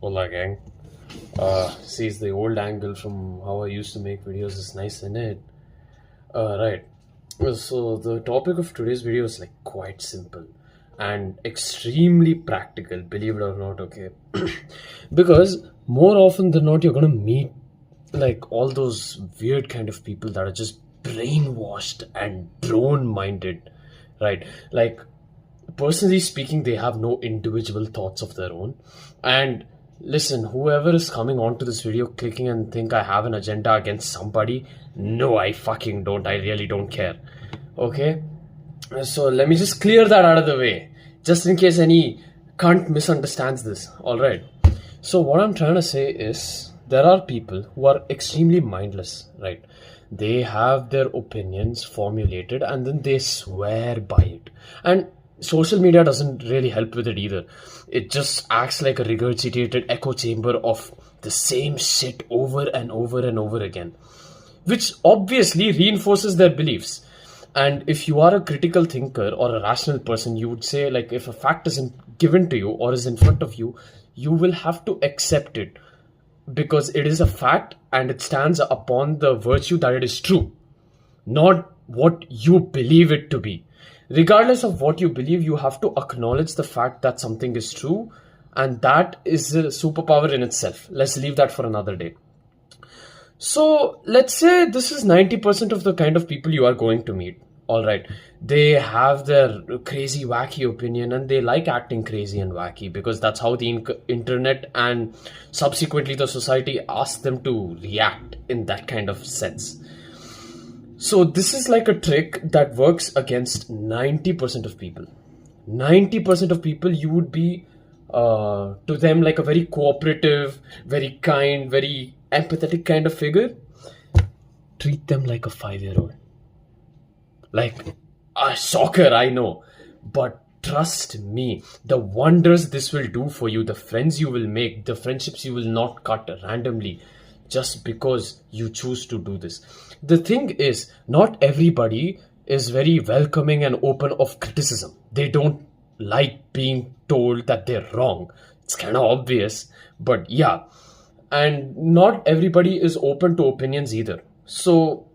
Hola gang. Sees the old angle from how I used to make videos is nice, isn't it? Right. So the topic of today's video is like quite simple and extremely practical, believe it or not, okay? Because more often than not, you're gonna meet like all those weird kind of people that are just brainwashed and drone minded, right? Like personally speaking, they have no individual thoughts of their own. And listen, whoever is coming onto this video clicking and think I have an agenda against somebody, no, I fucking don't. I really don't care. Okay? So let me just clear that out of the way, just in case any cunt misunderstands this. Alright. So what I'm trying to say is there are people who are extremely mindless, right? They have their opinions formulated and then they swear by it. And social media doesn't really help with it either. It just acts like a regurgitated echo chamber of the same shit over and over and over again, which obviously reinforces their beliefs. And if you are a critical thinker or a rational person, you would say, like, if a fact isn't given to you or is in front of you, you will have to accept it because it is a fact and it stands upon the virtue that it is true, not what you believe it to be. Regardless of what you believe, you have to acknowledge the fact that something is true, and that is a superpower in itself. Let's leave that for another day. So let's say this is 90% of the kind of people you are going to meet. All right. They have their crazy, wacky opinion and they like acting crazy and wacky because that's how the internet and subsequently the society asks them to react in that kind of sense. So this is like a trick that works against 90% of people. 90% of people, you would be to them like a very cooperative, very kind, very empathetic kind of figure. Treat them like a 5-year-old. Like soccer, I know. But trust me, the wonders this will do for you, the friends you will make, the friendships you will not cut randomly just because you choose to do this. The thing is, not everybody is very welcoming and open of criticism. They don't like being told that they're wrong. It's kind of obvious, but yeah. And not everybody is open to opinions either. So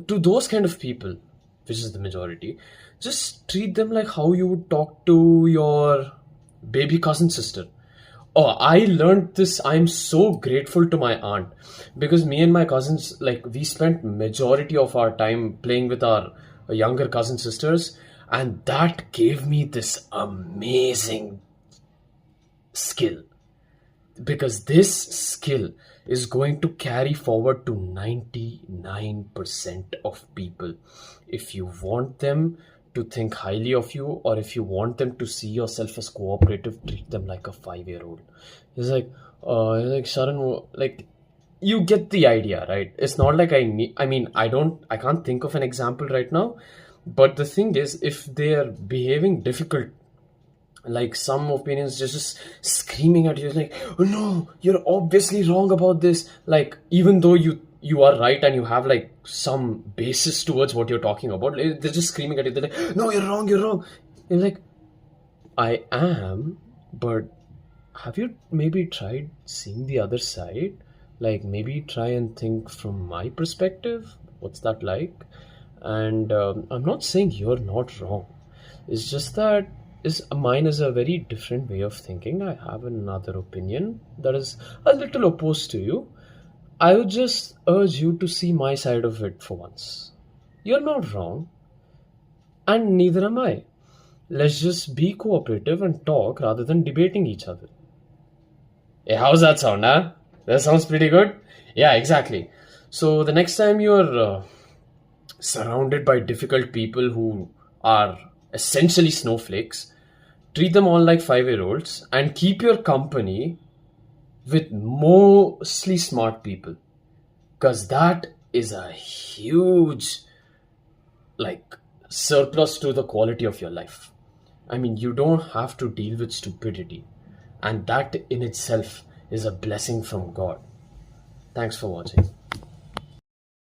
to those kind of people, which is the majority, just treat them like how you would talk to your baby cousin sister. Oh, I learned this. I'm so grateful to my aunt because me and my cousins, like, we spent majority of our time playing with our younger cousin sisters, and that gave me this amazing skill. Because this skill is going to carry forward to 99% of people. If you want them to think highly of you, or if you want them to see yourself as cooperative, treat them like a 5-year-old. It's like, Sharan, like, you get the idea, right? It's not like I can't think of an example right now. But the thing is, if they're behaving difficult, like some opinions just screaming at you like, oh, no, you're obviously wrong about this, like, even though you are right and you have like some basis towards what you're talking about, they're just screaming at you. They're like, no, you're wrong. You're like, I am, but have you maybe tried seeing the other side? Like, maybe try and think from my perspective, what's that like? And I'm not saying you're not wrong. It's just that mine is a very different way of thinking. I have another opinion that is a little opposed to you. I would just urge you to see my side of it for once. You're not wrong, and neither am I. Let's just be cooperative and talk rather than debating each other. Hey, how's that sound, huh? That sounds pretty good? Yeah, exactly. So the next time you're surrounded by difficult people who are essentially snowflakes, treat them all like 5-year-olds and keep your company with mostly smart people, because that is a huge, like, surplus to the quality of your life. I mean, you don't have to deal with stupidity, and that in itself is a blessing from God. Thanks for watching.